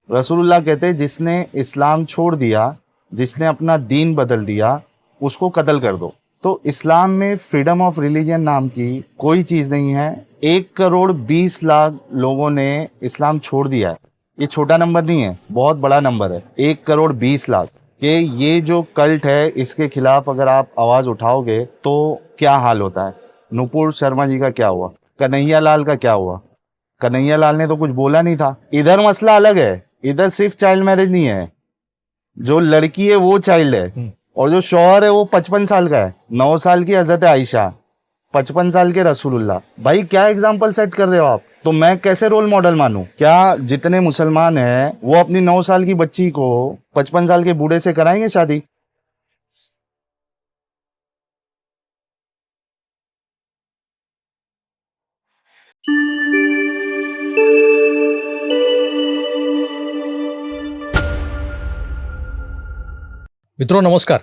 रसूलुल्लाह कहते हैं जिसने इस्लाम छोड़ दिया, जिसने अपना दीन बदल दिया, उसको कत्ल कर दो। तो इस्लाम में फ्रीडम ऑफ रिलीजन नाम की कोई चीज़ नहीं है। 1,20,00,000 लोगों ने इस्लाम छोड़ दिया है। ये छोटा नंबर नहीं है, बहुत बड़ा नंबर है। 1,20,00,000 कि ये जो कल्ट है इसके खिलाफ अगर आप आवाज़ उठाओगे तो क्या हाल होता है। नुपुर शर्मा जी का क्या हुआ, कन्हैया लाल का क्या हुआ। कन्हैया लाल ने तो कुछ बोला नहीं था। इधर मसला अलग है, इधर सिर्फ चाइल्ड मैरिज नहीं है, जो लड़की है वो चाइल्ड है और जो शौहर है वो 55 साल का है। 9 साल की हजरत आयशा, 55 साल के रसूलुल्लाह। भाई क्या एग्जाम्पल सेट कर रहे हो आप। तो मैं कैसे रोल मॉडल मानूं? क्या जितने मुसलमान हैं वो अपनी 9 साल की बच्ची को 55 साल के बूढ़े से कराएंगे शादी? मित्रो नमस्कार.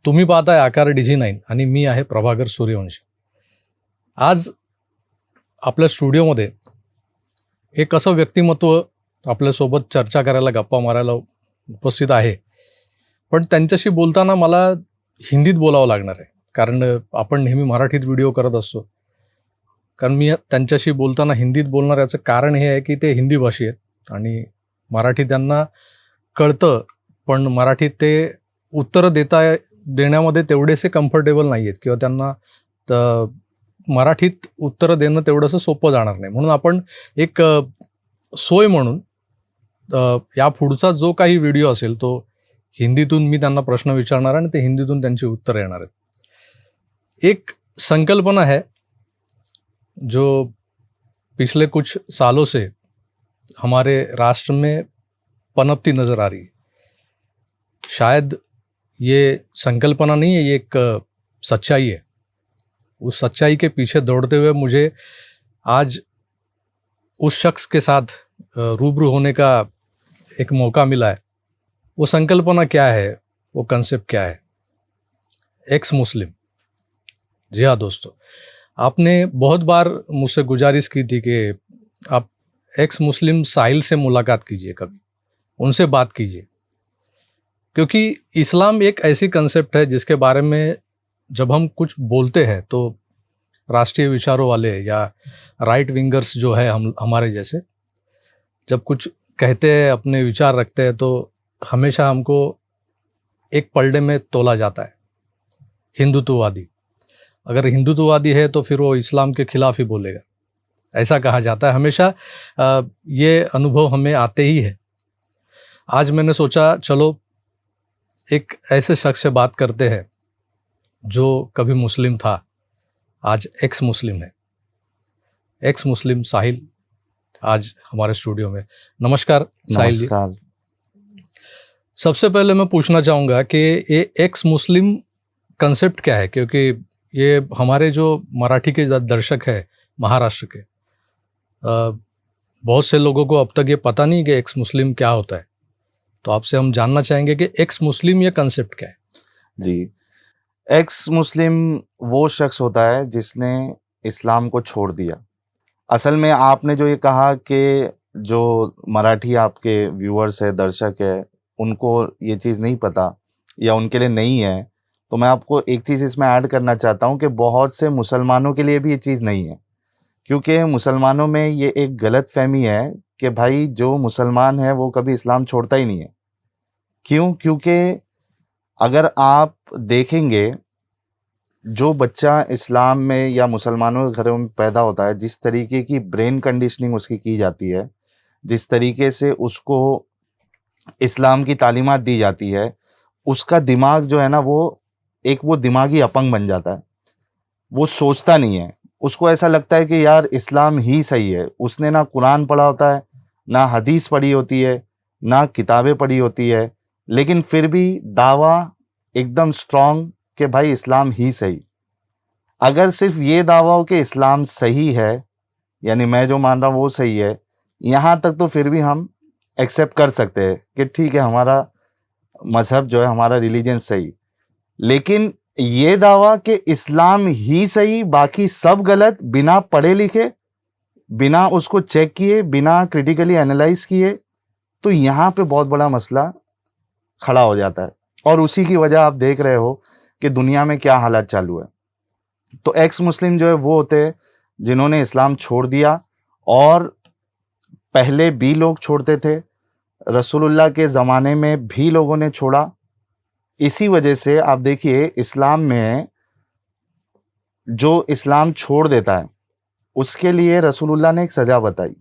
तुम्ही पाहताय आकार DG9 आणि मी आहे प्रभाकर सूर्यवंशी. आज आपल्या स्टुडिओमध्ये एक असं व्यक्तिमत्व आपल्यासोबत चर्चा करायला, गप्पा मारायला उपस्थित आहे. पण त्यांच्याशी बोलताना मला हिंदीत बोलावं लागणार आहे, कारण आपण नेहमी मराठीत व्हिडिओ करत असतो. कारण मी त्यांच्याशी बोलताना हिंदीत बोलणार याचं कारण हे आहे की ते हिंदी भाषी आहेत आणि मराठी त्यांना कळतं, पण मराठीत ते उत्तरं देण्यामध्ये तेवढेसे कम्फर्टेबल नाही आहेत किंवा त्यांना मराठीत उत्तरं देणं तेवढंसं सोपं जाणार नाही. म्हणून आपण एक सोय म्हणून या पुढचा जो काही व्हिडिओ असेल तो हिंदीतून मी त्यांना प्रश्न विचारणार आणि ते हिंदीतून त्यांची उत्तरं येणार आहेत. एक संकल्पना है जो पिछले कुछ सालों से हमारे राष्ट्र में पनपती नज़र आ रही है. शायद ये संकल्पना नहीं है, ये एक सच्चाई है. उस सच्चाई के पीछे दौड़ते हुए मुझे आज उस शख्स के साथ रूबरू होने का एक मौका मिला है. वो संकल्पना क्या है, वो कंसेप्ट क्या है? एक्स मुस्लिम. जी हाँ दोस्तों, आपने बहुत बार मुझसे गुजारिश की थी कि आप एक्स मुस्लिम साहिल से मुलाकात कीजिए, कभी उनसे बात कीजिए, क्योंकि इस्लाम एक ऐसी कंसेप्ट है जिसके बारे में जब हम कुछ बोलते हैं तो राष्ट्रीय विचारों वाले या राइट विंगर्स जो है हमारे जैसे जब कुछ कहते हैं, अपने विचार रखते हैं, तो हमेशा हमको एक पलड़े में तोला जाता है. हिंदुत्ववादी, अगर हिंदुत्ववादी है तो फिर वो इस्लाम के खिलाफ ही बोलेगा, ऐसा कहा जाता है हमेशा. ये अनुभव हमें आते ही है. आज मैंने सोचा चलो एक ऐसे शख्स से बात करते हैं जो कभी मुस्लिम था, आज एक्स मुस्लिम है. एक्स मुस्लिम साहिल आज हमारे स्टूडियो में. नमस्कार साहिल जी. सबसे पहले मैं पूछना चाहूँगा कि ये एक्स मुस्लिम कंसेप्ट क्या है, क्योंकि ये हमारे जो मराठी के दर्शक है महाराष्ट्र के, बहुत से लोगों को अब तक ये पता नहीं कि एक्स मुस्लिम क्या होता है. तो आपसे हम जानना चाहेंगे कि एक्स मुस्लिम ये कंसेप्ट क्या है. जी, एक्स मुस्लिम वो शख्स होता है जिसने इस्लाम को छोड़ दिया. असल में आपने जो ये कहा कि जो मराठी आपके व्यूअर्स है, दर्शक है, उनको ये चीज़ नहीं पता या उनके लिए नहीं है, तो मैं आपको एक चीज़ इसमें ऐड करना चाहता हूँ कि बहुत से मुसलमानों के लिए भी ये चीज़ नहीं है. क्योंकि मुसलमानों में ये एक गलत फहमी है कि भाई जो मुसलमान है वो कभी इस्लाम छोड़ता ही नहीं है. क्यों? क्योंकि अगर आप देखेंगे जो बच्चा इस्लाम में या मुसलमानों के घरों में पैदा होता है, जिस तरीके की ब्रेन कंडीशनिंग उसकी की जाती है, जिस तरीके से उसको इस्लाम की तालीमात दी जाती है, उसका दिमाग जो है ना वो दिमागी अपंग बन जाता है. वो सोचता नहीं है, उसको ऐसा लगता है कि यार इस्लाम ही सही है. उसने ना कुरान पढ़ा होता है, ना हदीस पढ़ी होती है, ना किताबें पढ़ी होती है, लेकिन फिर भी दावा एकदम स्ट्रॉन्ग कि भाई इस्लाम ही सही. अगर सिर्फ ये दावा हो कि इस्लाम सही है, यानी मैं जो मान रहा हूँ वो सही है, यहाँ तक तो फिर भी हम एक्सेप्ट कर सकते हैं कि ठीक है हमारा मज़हब जो है, हमारा रिलीजन सही. लेकिन ये दावा कि इस्लाम ही सही बाकी सब गलत, बिना पढ़े लिखे, बिना उसको चेक किए, बिना क्रिटिकली एनालाइज किए, तो यहाँ पे बहुत बड़ा मसला खड़ा हो जाता है, और उसी की वजह आप देख रहे हो कि दुनिया में क्या हालात चालू है। तो एक्स मुस्लिम जो है वो होते हैं जिन्होंने इस्लाम छोड़ दिया, और पहले भी लोग छोड़ते थे, रसूलुल्लाह के ज़माने में भी लोगों ने छोड़ा। इसी वजह से आप देखिए इस्लाम में जो इस्लाम छोड़ देता है उसके लिए रसूलुल्लाह ने एक सज़ा बताई,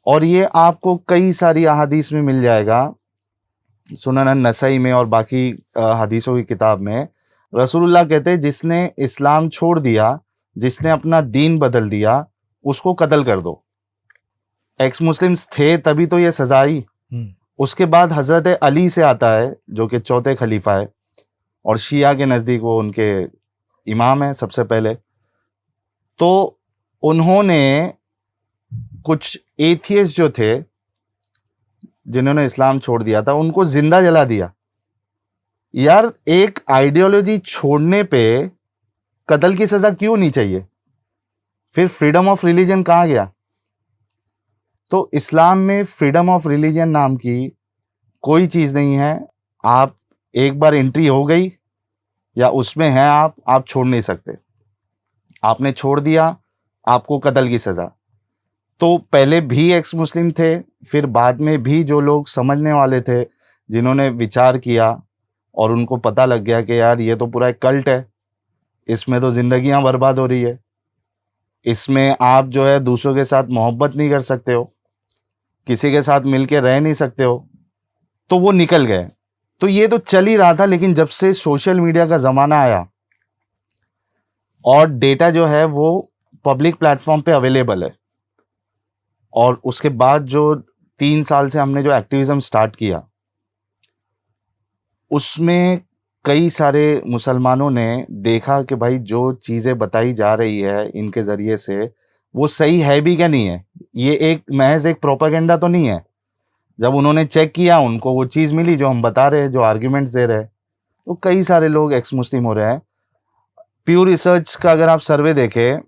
और ये आपको कई सारी अहादीस में मिल जाएगा, सुनन नसई में और बाकी हदीसों की किताब में। रसूलुल्लाह कहते हैं जिसने इस्लाम छोड़ दिया, जिसने अपना दीन बदल दिया, उसको कत्ल कर दो। एक्स मुस्लिम्स थे तभी तो ये सजा आई। उसके बाद हजरत अली से आता है जो कि चौथे खलीफा है, और शिया के नज़दीक वो उनके इमाम है सबसे पहले। तो उन्होंने कुछ एथियस्ट जो थे जिन्होंने इस्लाम छोड़ दिया था उनको जिंदा जला दिया। यार, एक आइडियोलॉजी छोड़ने पे कत्ल की सजा क्यों नहीं चाहिए? फिर फ्रीडम ऑफ रिलीजन कहाँ गया? तो इस्लाम में फ्रीडम ऑफ रिलीजन नाम की कोई चीज़ नहीं है। आप एक बार एंट्री हो गई या उसमें हैं आप छोड़ नहीं सकते। आपने छोड़ दिया, आपको कत्ल की सज़ा। तो पहले भी एक्स मुस्लिम थे, फिर बाद में भी जो लोग समझने वाले थे, जिन्होंने विचार किया और उनको पता लग गया कि यार ये तो पूरा एक कल्ट है, इसमें तो ज़िंदगियां बर्बाद हो रही है, इसमें आप जो है दूसरों के साथ मोहब्बत नहीं कर सकते हो, किसी के साथ मिलके रह नहीं सकते हो, तो वो निकल गए। तो ये तो चल ही रहा था, लेकिन जब से सोशल मीडिया का ज़माना आया और डेटा जो है वो पब्लिक प्लेटफॉर्म पे अवेलेबल है, और उसके बाद जो 3 साल से हमने जो एक्टिविज्म स्टार्ट किया उसमें कई सारे मुसलमानों ने देखा कि भाई जो चीज़ें बताई जा रही है इनके ज़रिए से वो सही है भी क्या नहीं है, ये एक महज एक प्रोपेगेंडा तो नहीं है। जब उन्होंने चेक किया उनको वो चीज़ मिली जो हम बता रहे हैं, जो आर्ग्यूमेंट्स दे रहे हैं, तो कई सारे लोग एक्स मुस्लिम हो रहे हैं। प्यू रिसर्च का अगर आप सर्वे देखें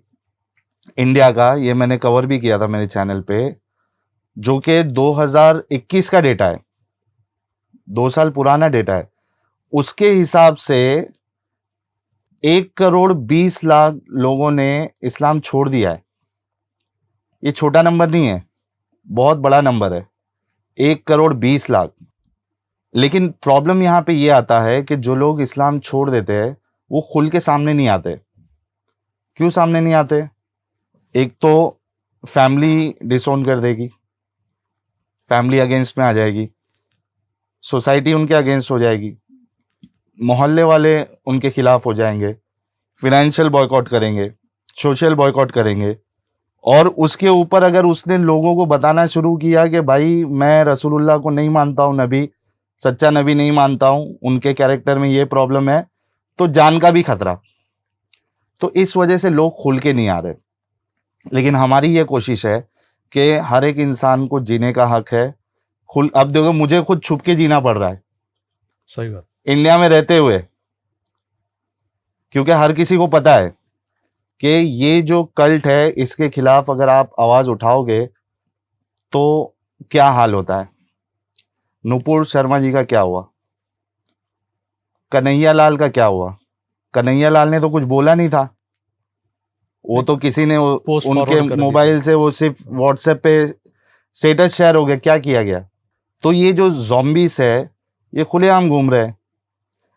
इंडिया का, ये मैंने कवर भी किया था मेरे चैनल पे, जो कि 2021 का डेटा है, 2 साल पुराना डेटा है, उसके हिसाब से 1,20,00,000 लोगों ने इस्लाम छोड़ दिया है। ये छोटा नंबर नहीं है, बहुत बड़ा नंबर है, 1,20,00,000। लेकिन प्रॉब्लम यहाँ पे ये आता है कि जो लोग इस्लाम छोड़ देते हैं वो खुल के सामने नहीं आते। क्यों सामने नहीं आते? एक तो फैमिली डिसोन कर देगी, फैमिली अगेंस्ट में आ जाएगी, सोसाइटी उनके अगेंस्ट हो जाएगी, मोहल्ले वाले उनके खिलाफ हो जाएंगे, फिनेंशियल बॉयकॉट करेंगे, सोशल बॉयकॉट करेंगे, और उसके ऊपर अगर उसने लोगों को बताना शुरू किया कि भाई मैं रसूलुल्लाह को नहीं मानता हूँ, नबी सच्चा नबी नहीं मानता हूँ, उनके कैरेक्टर में ये प्रॉब्लम है, तो जान का भी खतरा। तो इस वजह से लोग खुल के नहीं आ रहे। लेकिन हमारी ये कोशिश है कि हर एक इंसान को जीने का हक है। अब देखो, मुझे खुद छुप के जीना पड़ रहा है, सही बात, इंडिया में रहते हुए, क्योंकि हर किसी को पता है कि ये जो कल्ट है इसके खिलाफ अगर आप आवाज उठाओगे तो क्या हाल होता है। नुपुर शर्मा जी का क्या हुआ, कन्हैया लाल का क्या हुआ? कन्हैया लाल ने तो कुछ बोला नहीं था, वो तो किसी ने उनके मोबाइल से वो सिर्फ व्हाट्सएप पे स्टेटस शेयर हो गया, क्या किया गया? तो ये जो ज़ॉम्बीस है ये खुलेआम घूम रहे हैं।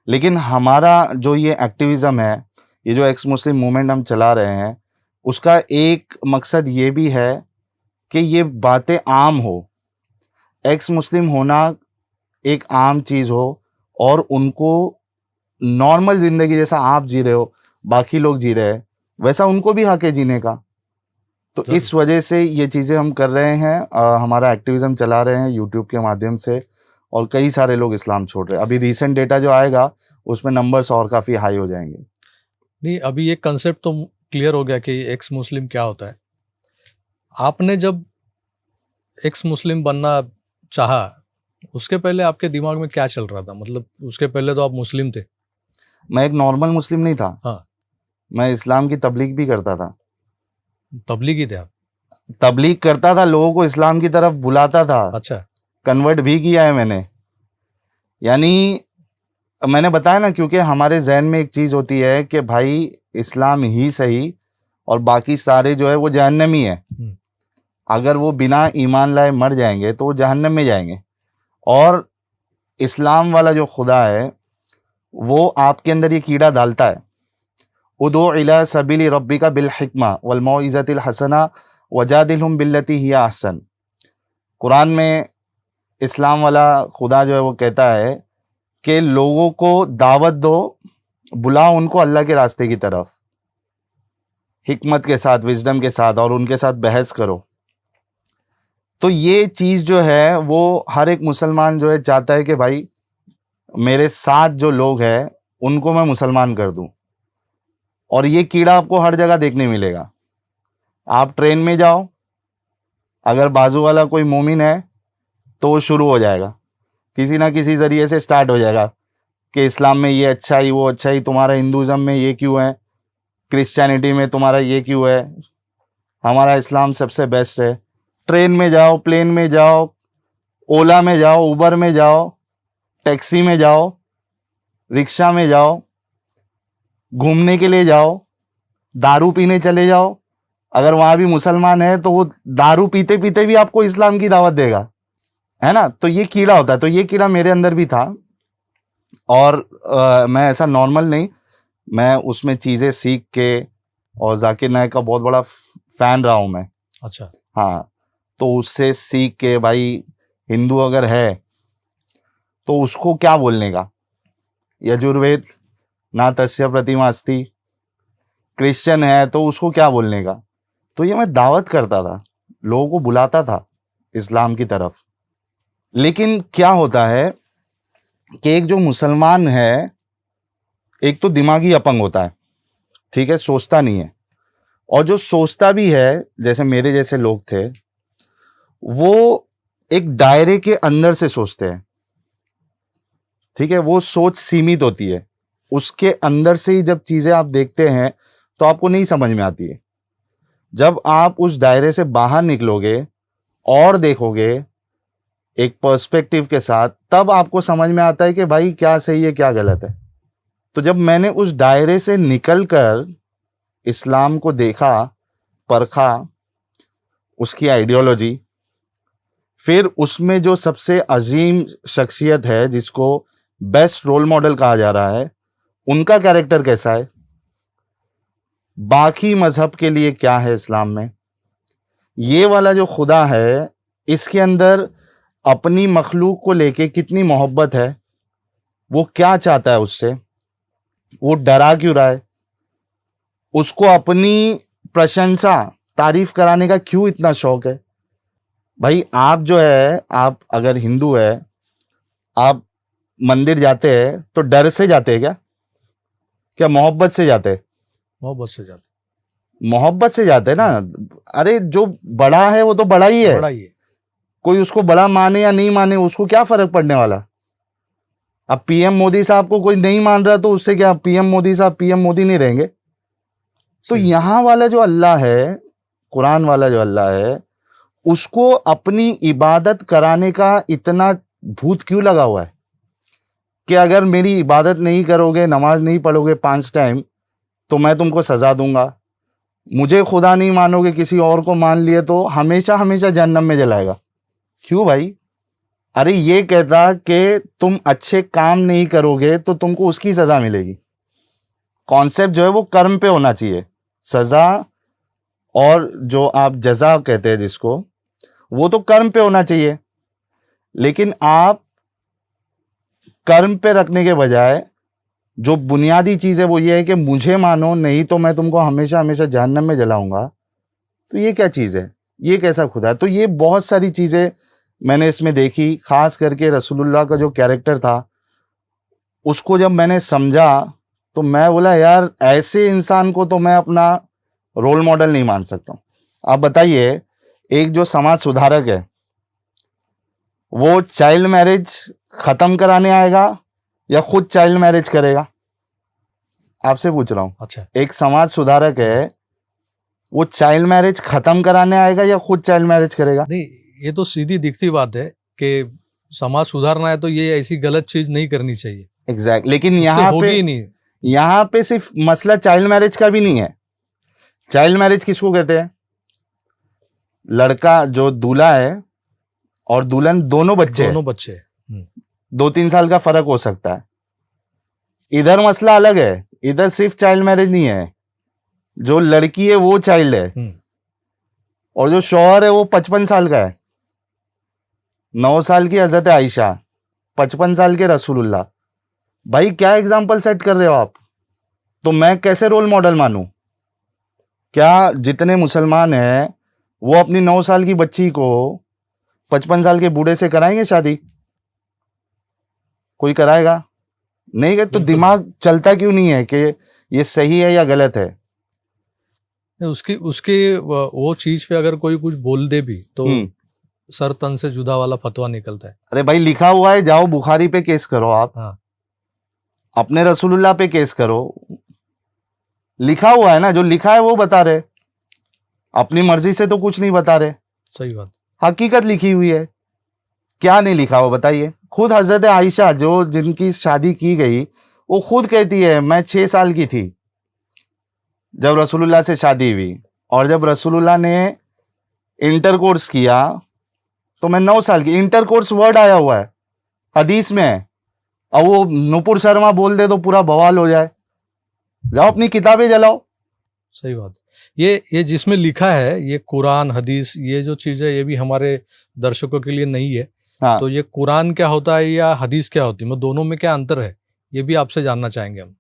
लेकिन हमारा जो ये एक्टिविज्म है, ये जो एक्स मुस्लिम मूवमेंट हम चला रहे हैं, उसका एक मकसद ये भी है कि ये बातें आम हो, एक्स मुस्लिम होना एक आम चीज़ हो, और उनको नॉर्मल ज़िंदगी जैसा आप जी रहे हो, बाकी लोग जी रहे हैं, वैसा उनको भी हक है जीने का। तो इस वजह से ये चीज़ें हम कर रहे हैं, हमारा एक्टिविज्म चला रहे हैं यूट्यूब के माध्यम से, और कई सारे लोग इस्लाम छोड़ रहे हैं। अभी रीसेंट डेटा जो आएगा उसमें नंबर्स और काफ़ी हाई हो जाएंगे। नहीं, अभी ये कंसेप्ट तो क्लियर हो गया कि एक्स मुस्लिम क्या होता है। आपने जब एक्स मुस्लिम बनना चाहा, उसके पहले आपके दिमाग में क्या चल रहा था? मतलब उसके पहले तो आप मुस्लिम थे। मैं एक नॉर्मल मुस्लिम नहीं था। हाँ, मैं इस्लाम की तबलीग भी करता था। तबलीगी थे आप? तबलीग करता था, लोगों को इस्लाम की तरफ बुलाता था। अच्छा। कन्वर्ट भी किया है मैंने। यानी मैंने बताया ना, क्योंकि हमारे जहन में एक चीज़ होती है कि भाई इस्लाम ही सही और बाकी सारे जो है वो जहन्नमी है। अगर वो बिना ईमान लाए मर जाएंगे तो वो जहन्नम में जाएंगे। और इस्लाम वाला जो खुदा है वो आपके अंदर ये कीड़ा डालता है, उदू इला सबीली रब्बिका बिल हिक्मा वल मौइज़तिल हसना वजादिलहुम बिल्लती हिया अहसन। कुरान में इस्लाम वाला खुदा जो है वो कहता है कि लोगों को दावत दो, बुलाओ उनको अल्लाह के रास्ते की तरफ, हिकमत के साथ, विजडम के साथ, और उनके साथ बहस करो। तो ये चीज़ जो है वो हर एक मुसलमान जो है चाहता है कि भाई मेरे साथ जो लोग हैं उनको मैं मुसलमान कर दूं। और ये कीड़ा आपको हर जगह देखने मिलेगा। आप ट्रेन में जाओ, अगर बाजू वाला कोई मोमिन है तो वो शुरू हो जाएगा, किसी ना किसी ज़रिए से स्टार्ट हो जाएगा कि इस्लाम में ये अच्छाई, वो अच्छाई, तुम्हारा हिंदुज़म में ये क्यों है, क्रिश्चियनिटी में तुम्हारा ये क्यों है, हमारा इस्लाम सबसे बेस्ट है। ट्रेन में जाओ, प्लेन में जाओ, ओला में जाओ, उबर में जाओ, टैक्सी में जाओ, रिक्शा में जाओ, घूमने के लिए जाओ, दारू पीने चले जाओ, अगर वहाँ भी मुसलमान है तो वो दारू पीते पीते भी आपको इस्लाम की दावत देगा, है ना। तो ये कीड़ा होता है। तो ये कीड़ा मेरे अंदर भी था। और मैं ऐसा नॉर्मल नहीं, मैं उसमें चीज़ें सीख के, और जाकिर नायक का बहुत बड़ा फ़ैन रहा हूँ मैं। अच्छा। हाँ, तो उससे सीख के भाई हिंदू अगर है तो उसको क्या बोलने का, यजुर्वेद ना तस्य प्रतिमा अस्ति, क्रिश्चियन है तो उसको क्या बोलने का। तो ये मैं दावत करता था, लोगों को बुलाता था इस्लाम की तरफ। लेकिन क्या होता है कि एक जो मुसलमान है, एक तो दिमागी अपंग होता है, ठीक है, सोचता नहीं है। और जो सोचता भी है, जैसे मेरे जैसे लोग थे, वो एक दायरे के अंदर से सोचते हैं, ठीक है, वो सोच सीमित होती है, उसके अंदर से ही जब चीज़ें आप देखते हैं तो आपको नहीं समझ में आती है। जब आप उस दायरे से बाहर निकलोगे और देखोगे एक पर्सपेक्टिव के साथ, तब आपको समझ में आता है कि भाई क्या सही है क्या गलत है। तो जब मैंने उस दायरे से निकलकर इस्लाम को देखा, परखा, उसकी आइडियोलॉजी, फिर उसमें जो सबसे अजीम शख्सियत है जिसको बेस्ट रोल मॉडल कहा जा रहा है, उनका कैरेक्टर कैसा है, बाकी मजहब के लिए क्या है इस्लाम में, ये वाला जो खुदा है इसके अंदर अपनी मखलूक को लेके कितनी मोहब्बत है, वो क्या चाहता है उससे, वो डरा क्यों रहा है, उसको अपनी प्रशंसा, तारीफ कराने का क्यों इतना शौक है। भाई आप जो है, आप अगर हिंदू है, आप मंदिर जाते हैं तो डर से जाते हैं क्या मोहब्बत से जाते हैं? मोहब्बत से जाते, मोहब्बत से जाते हैं ना। अरे जो बड़ा है वो तो बड़ा ही है, बड़ा ही है। कोई उसको बड़ा माने या नहीं माने उसको क्या फर्क पड़ने वाला। अब पीएम मोदी साहब को कोई नहीं मान रहा तो उससे क्या, पीएम मोदी साहब पीएम मोदी नहीं रहेंगे। तो सही। यहाँ वाला जो अल्लाह है, कुरान वाला जो अल्लाह है, उसको अपनी इबादत कराने का इतना भूत क्यों लगा हुआ है कि अगर मेरी इबादत नहीं करोगे, नमाज नहीं पढ़ोगे 5 टाइम, तो मैं तुमको सजा दूंगा, मुझे खुदा नहीं मानोगे, किसी और को मान लिए तो हमेशा हमेशा जहन्नम में जलाएगा। क्यों भाई? अरे ये कहता कि तुम अच्छे काम नहीं करोगे तो तुमको उसकी सजा मिलेगी। कॉन्सेप्ट जो है वो कर्म पे होना चाहिए, सजा और जो आप जजा कहते हैं जिसको, वो तो कर्म पे होना चाहिए। लेकिन आप कर्म पे रखने के बजाय जो बुनियादी चीज़ है वो ये है कि मुझे मानो, नहीं तो मैं तुमको हमेशा हमेशा जहन्नम में जलाऊंगा। तो ये क्या चीज़ है, ये कैसा खुदा है? तो ये बहुत सारी चीज़ें मैंने इसमें देखी, खास करके रसूलुल्लाह का जो कैरेक्टर था उसको जब मैंने समझा तो मैं बोला यार ऐसे इंसान को तो मैं अपना रोल मॉडल नहीं मान सकता हूँ। आप बताइए, एक जो समाज सुधारक है वो चाइल्ड मैरिज खत्म कराने आएगा या खुद चाइल्ड मैरिज करेगा? आपसे पूछ रहा हूँ। अच्छा। एक समाज सुधारक है, वो चाइल्ड मैरिज खत्म कराने आएगा या खुद चाइल्ड मैरिज करेगा? नहीं, ये तो सीधी दिखती बात है कि समाज सुधारना है तो ये ऐसी गलत चीज नहीं करनी चाहिए, एग्जैक्ट। लेकिन इससे यहाँ होगी पे ही नहीं। यहाँ पे सिर्फ मसला चाइल्ड मैरिज का भी नहीं है। चाइल्ड मैरिज किसको कहते हैं? लड़का जो दूल्हा है और दुल्हन दोनों बच्चे हैं, दोनों बच्चे। 2-3 साल का फर्क हो सकता है। इधर मसला अलग है, इधर सिर्फ चाइल्ड मैरिज नहीं है, जो लड़की है वो चाइल्ड है और जो शौहर है वो 55 साल का है। 9 साल की हजरत आयशा, 55 साल के रसूलुल्लाह। भाई क्या एग्जाम्पल सेट कर रहे हो आप? तो मैं कैसे रोल मॉडल मानूं? क्या जितने मुसलमान हैं वो अपनी 9 साल की बच्ची को 55 साल के बूढ़े से कराएंगे शादी? कोई कराएगा नहीं है। तो बिल्कुल। दिमाग चलता क्यों नहीं है कि ये सही है या गलत है? उसकी उसके वो चीज पे अगर कोई कुछ बोल दे भी तो सर तन से जुदा वाला फतवा निकलता है। अरे भाई लिखा हुआ है, जाओ बुखारी पे केस करो आप। हाँ। अपने रसूलुल्लाह पे केस करो। लिखा हुआ है ना, जो लिखा है वो बता रहे, अपनी मर्जी से तो कुछ नहीं बता रहे। सही बात। हकीकत लिखी हुई है। क्या नहीं लिखा हुआ बताइए? खुद हजरत आयशा जो जिनकी शादी की गई, वो खुद कहती है मैं 6 साल की थी जब रसूलुल्लाह से शादी हुई, और जब रसूलुल्लाह ने इंटरकोर्स किया तो मैं 9 साल की। इंटरकोर्स वर्ड आया हुआ है, हदीस में है। अब वो नुपुर शर्मा बोल दे तो पूरा बवाल हो जाए। जाओ अपनी किताबें जलाओ। सही बात। ये जिसमें लिखा है, ये कुरान हदीस, ये जो चीज है ये भी हमारे दर्शकों के लिए नहीं है। हाँ। तो ये कुरान क्या होता है या हदीस क्या होती है, मतलब दोनों में क्या अंतर है, ये भी आपसे जानना चाहेंगे हम।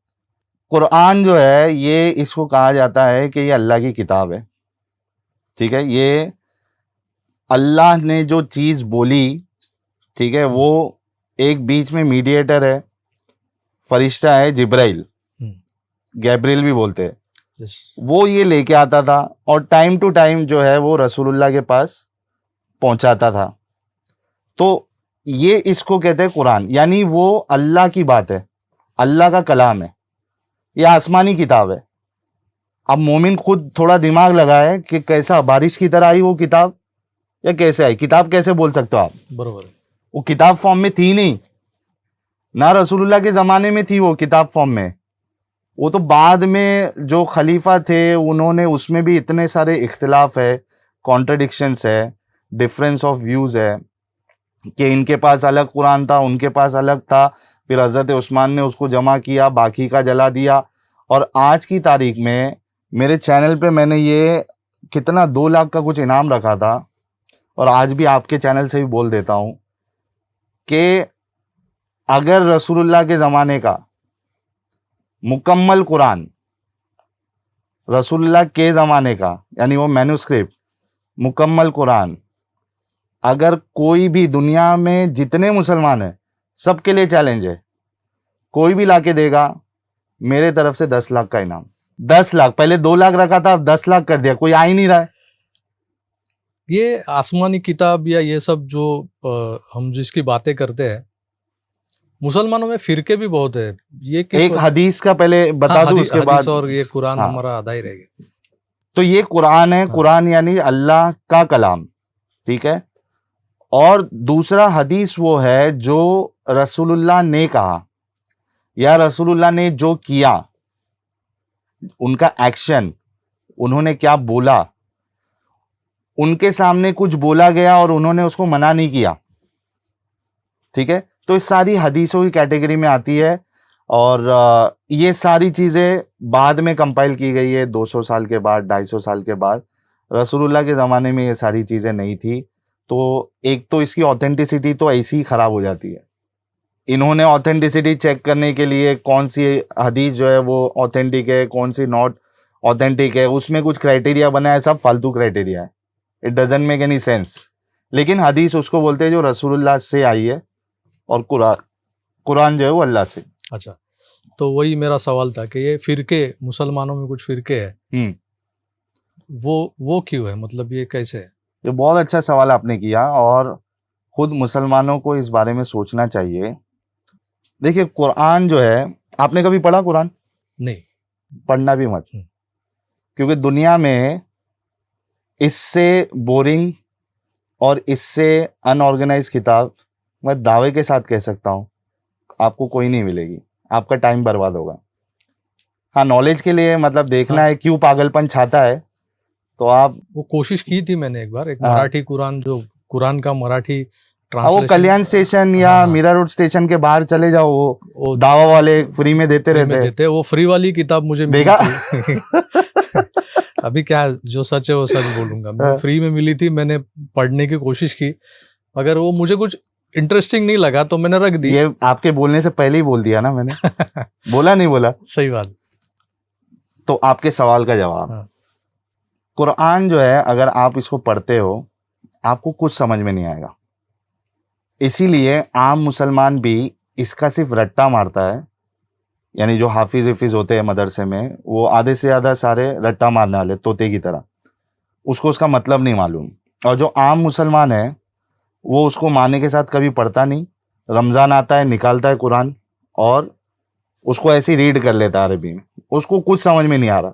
कुरान जो है ये इसको कहा जाता है कि ये अल्लाह की किताब है। ठीक है, ये अल्लाह ने जो चीज बोली, ठीक है, वो एक बीच में मीडिएटर है, फरिश्ता है जिब्राइल, गैब्रियल भी बोलते हैं। वो ये लेके आता था और टाइम टू टाइम जो है वो रसूलुल्लाह के पास पहुंचाता था। तो ये इसको कहते हैं कुरान, यानी वो अल्लाह की बात है, अल्लाह का कलाम है, ये आसमानी किताब है। अब मोमिन खुद थोड़ा दिमाग लगाए कि कैसा बारिश की तरह आई वो किताब या कैसे आई। किताब कैसे बोल सकते हो आप? बरोबर। वो किताब फॉर्म में थी नहीं ना, रसूलुल्लाह के जमाने में थी वो किताब फॉर्म में। वो तो बाद में जो खलीफा थे उन्होंने, उसमें भी इतने सारे इख्तिलाफ है, कॉन्ट्रडिक्शंस है, डिफरेंस ऑफ व्यूज है कि इनके पास अलग कुरान था, उनके पास अलग था। फिर हजरत उस्मान ने उसको जमा किया, बाकी का जला दिया। और आज की तारीख में मेरे चैनल पे मैंने ये कितना 2 लाख का कुछ इनाम रखा था, और आज भी आपके चैनल से भी बोल देता हूं कि अगर रसूलुल्लाह के ज़माने का मुकम्मल कुरान, रसूलुल्लाह के ज़माने का यानी वो मैन्युस्क्रिप्ट मुकम्मल कुरान, अगर कोई भी दुनिया में जितने मुसलमान हैं सबके लिए चैलेंज है, कोई भी लाके देगा, मेरे तरफ से 10 लाख का इनाम। 10 लाख, पहले 2 लाख रखा था, अब 10 लाख कर दिया। कोई आ ही नहीं रहा है। ये आसमानी किताब या ये सब जो हम जिसकी बातें करते हैं, मुसलमानों में फिरके भी बहुत है। ये एक हदीस का पहले बता दूं, उसके बाद और ये कुरान हाँ। हमारा आधा ही रहेगा। तो ये कुरान है, कुरान यानी अल्लाह का कलाम, ठीक है। और दूसरा हदीस वो है जो रसूलुल्लाह ने कहा या रसूलुल्लाह ने जो किया, उनका एक्शन, उन्होंने क्या बोला, उनके सामने कुछ बोला गया और उन्होंने उसको मना नहीं किया, ठीक है। तो इस सारी हदीसों की कैटेगरी में आती है। और ये सारी चीजें बाद में कंपाइल की गई है, 200 साल के बाद, 250 साल के बाद। रसूलुल्लाह के ज़माने में ये सारी चीज़ें नहीं थी। तो एक तो इसकी ऑथेंटिसिटी तो ऐसी ही ख़राब हो जाती है। इन्होंने ऑथेंटिसिटी चेक करने के लिए कौन सी हदीस जो है वो ऑथेंटिक है, कौन सी नॉट ऑथेंटिक है, उसमें कुछ क्राइटेरिया बना है, सब फालतू क्राइटेरिया है। It doesn't make any sense. लेकिन हदीस उसको बोलते हैं जो रसूलुल्लाह से आई है, और कुरान जो है वो अल्लाह से। अच्छा, तो वही मेरा सवाल था कि ये फिरके, मुसलमानों में कुछ फिरके हैं, वो क्यों है, मतलब ये कैसे है? ये बहुत अच्छा सवाल आपने किया, और खुद मुसलमानों को इस बारे में सोचना चाहिए। देखिए, कुरान जो है, आपने कभी पढ़ा कुरान? नहीं। पढ़ना भी मत, क्योंकि दुनिया में इससे बोरिंग, और इससे अनऑर्गेनाइज किताब मैं दावे के साथ कह सकता हूँ आपको कोई नहीं मिलेगी, आपका टाइम बर्बाद होगा। हाँ, नॉलेज के लिए मतलब देखना हाँ। है क्यों पागलपन छाता है, तो आप वो कोशिश की थी मैंने एक बार, एक हाँ। मराठी कुरान, जो कुरान का मराठी वो ट्रांसलेशन, कल्याण स्टेशन या हाँ, हाँ। मीरा रोड स्टेशन के बाहर चले जाओ, वो वो दावा वाले फ्री में देते फ्री में रहते हैं। देते, वो फ्री वाली किताब मुझे मिली देखा? थी। अभी क्या, जो सच है वो सच बोलूंगा, मुझे हाँ। फ्री में मिली थी, मैंने पढ़ने की कोशिश की, मगर वो मुझे कुछ इंटरेस्टिंग नहीं लगा तो मैंने रख दी। ये आपके बोलने से पहले ही बोल दिया ना मैंने। बोला नहीं बोला? सही बात। तो आपके सवाल का जवाब, हाँ। कुरान जो है अगर आप इसको पढ़ते हो आपको कुछ समझ में नहीं आएगा। इसीलिए आम मुसलमान भी इसका सिर्फ रट्टा मारता है, यानी जो हाफिज विफिज होते हैं मदरसे में, वो आधे से ज़्यादा सारे रट्टा मारने वाले तोते की तरह, उसको उसका मतलब नहीं मालूम। और जो आम मुसलमान है वो उसको माने के साथ कभी पढ़ता नहीं, रमज़ान आता है निकालता है कुरान और उसको ऐसे ही रीड कर लेता है अरबी में, उसको कुछ समझ में नहीं आ रहा।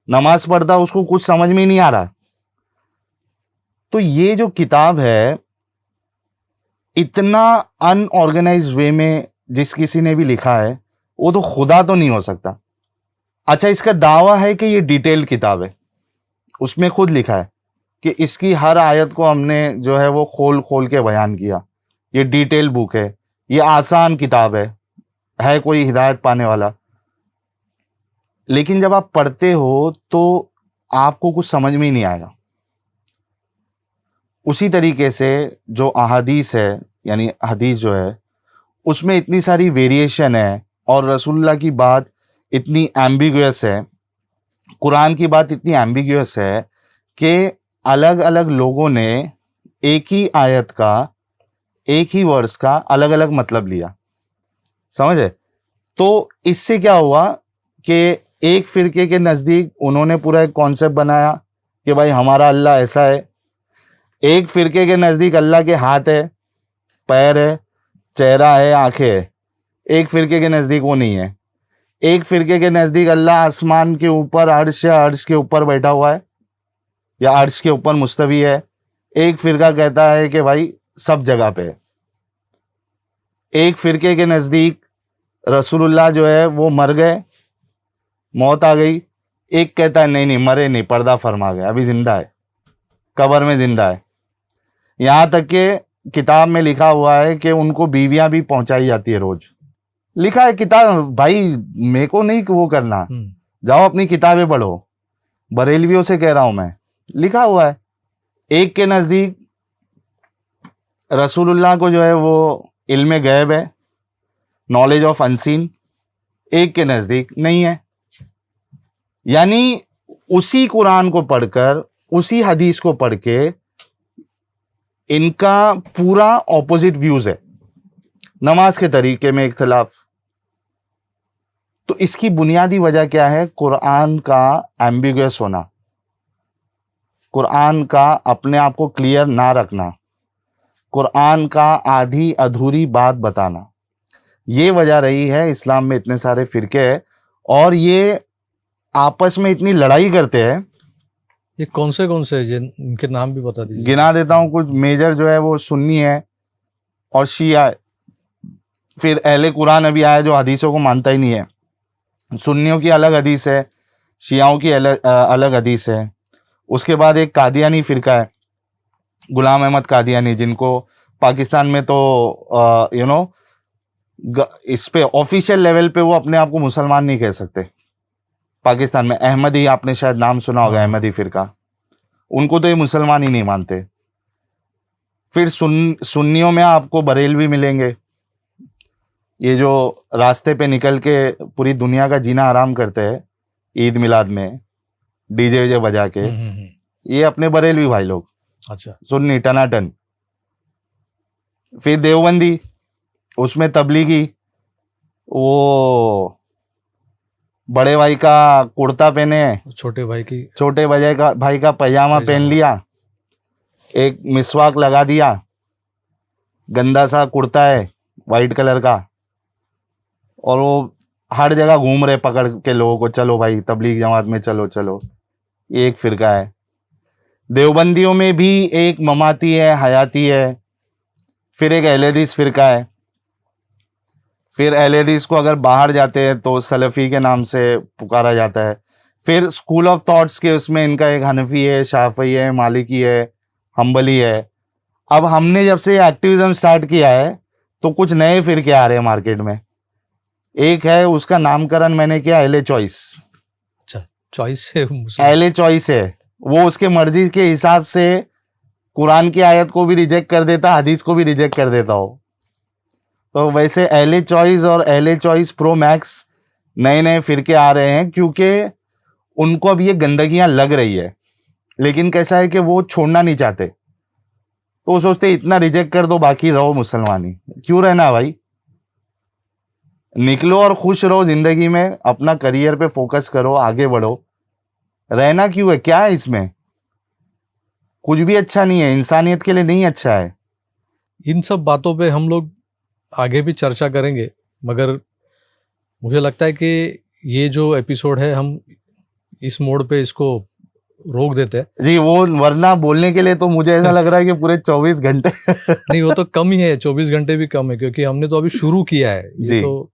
नमाज पढ़ता उसको कुछ समझ में ही नहीं आ रहा। तो ये जो किताब है इतना अनऑर्गेनाइज वे में जिस किसी ने भी लिखा है वो तो खुदा तो नहीं हो सकता। अच्छा, इसका दावा है कि ये डिटेल्ड किताब है, उसमें खुद लिखा है कि इसकी हर आयत को हमने जो है वो खोल खोल के बयान किया, ये डिटेल बुक है, ये आसान किताब है कोई हिदायत पाने वाला। लेकिन जब आप पढ़ते हो तो आपको कुछ समझ में ही नहीं आएगा। उसी तरीके से जो अहादीस है, यानी हदीस जो है उसमें इतनी सारी वेरिएशन है और रसूलुल्लाह की बात इतनी एम्बिगुअस है, कुरान की बात इतनी एम्बिगुअस है कि अलग अलग लोगों ने एक ही आयत का, एक ही वर्ड्स का अलग अलग मतलब लिया, समझे? तो इससे क्या हुआ कि एक फिरके के नज़दीक उन्होंने पूरा एक कॉन्सेप्ट बनाया कि भाई हमारा अल्लाह ऐसा है, एक फिरके के नज़दीक अल्लाह के हाथ है, पैर है, चेहरा है, आंखें है, एक फिरके के नज़दीक वो नहीं है। एक फिरके के नज़दीक अल्लाह आसमान के ऊपर अर्श है, अर्श के ऊपर बैठा हुआ है या अर्श के ऊपर मुस्तवी है। एक फिरका कहता है कि भाई सब जगह पे है। एक फिरके के नज़दीक रसूलुल्लाह जो है वो मर गए, मौत आ गई। एक कहता है नहीं नहीं मरे नहीं, पर्दा फरमा गए, अभी जिंदा है, कब्र में जिंदा है। यहाँ तक कि किताब में लिखा हुआ है कि उनको बीवियां भी पहुंचाई जाती है रोज। लिखा है किताब, भाई मेरे को नहीं वो करना, जाओ अपनी किताबें पढ़ो, बरेलवियों से कह रहा हूं मैं, लिखा हुआ है। एक के नज़दीक रसूलुल्लाह को जो है वो इल्म गैब है, नॉलेज ऑफ अनसीन, एक के नज़दीक नहीं है। यानी उसी कुरान को पढ़कर, उसी हदीस को पढ़ के इनका पूरा ऑपोजिट व्यूज है। नमाज के तरीके में इख्तिलाफ। तो इसकी बुनियादी वजह क्या है? कुरान का एम्बिगुअस होना, कुरान का अपने आप को क्लियर ना रखना, कुरान का आधी अधूरी बात बताना। ये वजह रही है इस्लाम में इतने सारे फिरके हैं और ये आपस में इतनी लड़ाई करते हैं। ये कौन से इनके नाम भी बता दीजिए। गिना देता हूं कुछ। मेजर जो है वो सुन्नी है और शिया है। फिर अहले कुरान अभी आया जो हदीसों को मानता ही नहीं है। सुन्नियों की अलग हदीस है, शियाओं की अलग हदीस है। उसके बाद एक कादियानी फिरका है, गुलाम अहमद कादियानी, जिनको पाकिस्तान में तो इस पे ऑफिशियल लेवल पे वो अपने आप को मुसलमान नहीं कह सकते। पाकिस्तान में अहमदी, आपने शायद नाम सुना होगा, अहमदी फिरका, उनको तो ये मुसलमान ही नहीं मानते। फिर सुन्नियों में आपको बरेलवी मिलेंगे, ये जो रास्ते पे निकल के पूरी दुनिया का जीना आराम करते हैं ईद मिलाद में डीजे वीजे बजा के, ये अपने बरेलवी भाई लोग। अच्छा। सुन्नी टनाटन। फिर देवबंदी, उसमें तबलीगी, वो बड़े भाई का कुर्ता पहने, छोटे भाई का पैजामा पहन लिया, एक मिसवाक लगा दिया, गंदा सा कुर्ता है वाइट कलर का, और वो हर जगह घूम रहे पकड़ के लोगों को, चलो भाई तबलीग जमात में चलो चलो। ये एक फिरका है। देवबंदियों में भी एक ममाती है, हयाती है, फिर एक अहले हदीस फिरका है, फिर अहले हदीस को अगर बाहर जाते हैं तो सलफी के नाम से पुकारा जाता है, फिर स्कूल ऑफ थॉट्स के उसमें इनका एक हनफी है, शाफी है, मालिकी है, हम्बली है। अब हमने जब से एक्टिविज्म स्टार्ट किया है तो कुछ नए फिरके आ रहे हैं मार्केट में। एक है, उसका नामकरण मैंने किया अहले चॉइस। अच्छा, चॉइस है मुस्लिम। अहले चॉइस है, वो उसके मर्जी के हिसाब से कुरान की आयत को भी रिजेक्ट कर देता, हदीस को भी रिजेक्ट कर देता हो। तो वैसे अहले चॉइस और अहले चॉइस प्रो मैक्स नए नए फिरके आ रहे हैं, क्योंकि उनको अब ये गंदगियां लग रही है, लेकिन कैसा है कि वो छोड़ना नहीं चाहते, तो वो सोचते इतना रिजेक्ट कर दो, बाकी रहो मुसलमानी। क्यों रहना भाई, निकलो और खुश रहो जिंदगी में, अपना करियर पे फोकस करो, आगे बढ़ो। रहना क्यों है, क्या है इसमें, कुछ भी अच्छा नहीं है, इंसानियत के लिए नहीं अच्छा है। इन सब बातों पे हम लोग आगे भी चर्चा करेंगे, मगर मुझे लगता है कि ये जो एपिसोड है हम इस मोड़ पे इसको रोक देते हैं। जी, वो वरना बोलने के लिए तो मुझे ऐसा लग रहा है कि पूरे 24 घंटे नहीं, वो तो कम ही है, 24 घंटे भी कम है, क्योंकि हमने तो अभी शुरू किया है। ये जी। तो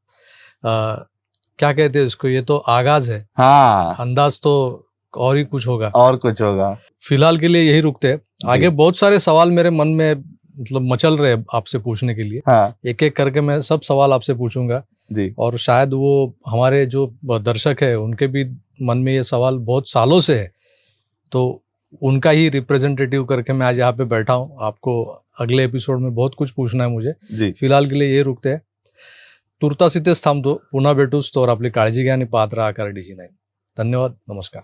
क्या कहते हैं इसको, ये तो आगाज है, हाँ, अंदाज तो और ही कुछ होगा। और कुछ होगा। फिलहाल के लिए यही रुकते हैं। आगे बहुत सारे सवाल मेरे मन में मतलब मचल रहे हैं आपसे पूछने के लिए। हाँ एक एक करके मैं सब सवाल आपसे पूछूंगा, जी, और शायद वो हमारे जो दर्शक है उनके भी मन में ये सवाल बहुत सालों से है, तो उनका ही रिप्रेजेंटेटिव करके मैं आज यहाँ पे बैठा हूँ। आपको अगले एपिसोड में बहुत कुछ पूछना है मुझे। जी। फिलहाल के लिए ये रुकते हैं। तुर्तास इथेच थांबतो. पुन्हा भेटूच, तोवर आपली काळजी घ्या आणि पाहत राहा आकार DG9. धन्यवाद, नमस्कार.